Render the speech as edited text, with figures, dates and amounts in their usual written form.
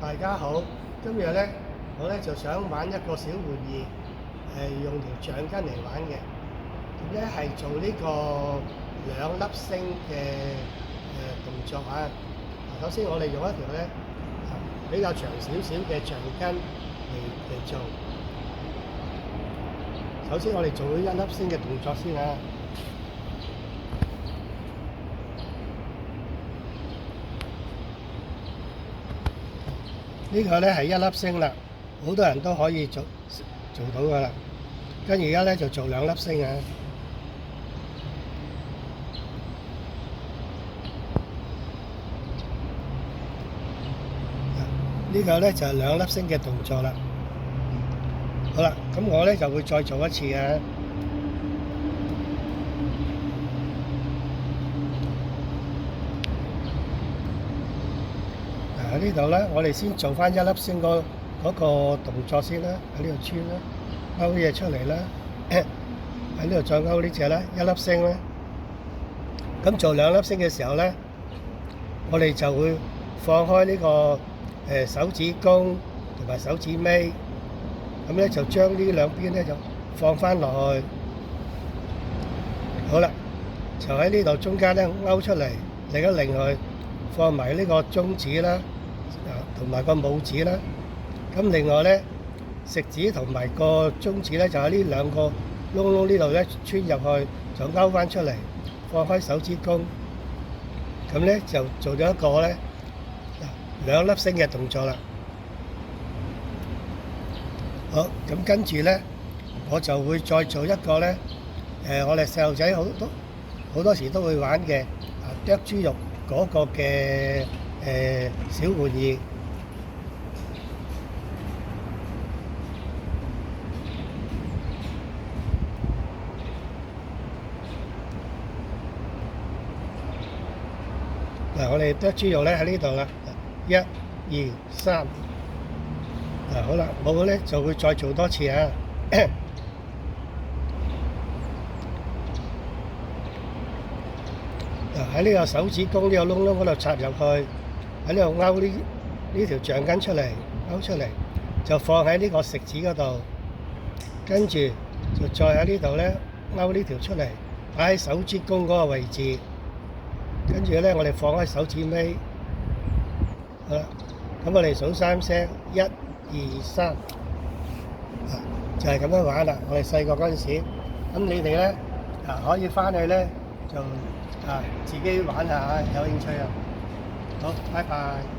大家好，今日咧我咧就想玩一個小玩意，用條橡筋嚟玩嘅。咁咧係做呢個兩粒星嘅動作啊。首先我哋用一條咧比較長少少嘅橡筋嚟做。首先我哋做咗一粒星嘅動作先啊。呢個咧係一粒星啦，好多人都可以做到噶啦。跟住而家咧就做兩粒星啊。呢個咧就係兩粒星嘅動作啦。好啦，咁我咧就會再做一次啊。喺呢度咧，我哋先做翻一粒星嗰個動作先啦。喺呢度穿啦，勾啲嘢出嚟啦。喺呢度再勾呢隻啦，一粒星啦。咁做兩粒星嘅時候咧，我哋就會放開呢個手指公同埋手指尾，咁咧就將呢兩邊咧就放翻落去。好啦，就喺呢度中間咧勾出嚟，擰一擰佢，放埋呢個中指啦，同埋個拇指啦。咁另外咧，食指同埋個中指咧就喺呢兩個窿窿呢度咧穿入去，就勾翻出嚟，放開手指公。咁咧就做咗一個咧兩粒星嘅動作啦。好，咁跟住咧，我就會再做一個咧，我哋細路仔好多時都會玩嘅剁豬肉嗰個嘅小玩意。嗱，我哋剁豬肉咧喺呢度啦，一、二、三。嗱，好啦，我咧就會再做多次啊。喺呢個手指公呢個窿窿嗰度插入去，喺呢度勾呢條橡筋出嚟，勾出嚟就放喺呢個食指嗰度，跟住就再喺呢度咧勾呢條出嚟，擺喺手指公嗰個位置，跟住咧我哋放開手指尾，好啦，咁我哋數三聲，一、二、三，就係咁樣玩啦。我哋細個嗰陣時，咁你哋咧可以翻去咧就自己玩下，有興趣啊。好，拜拜。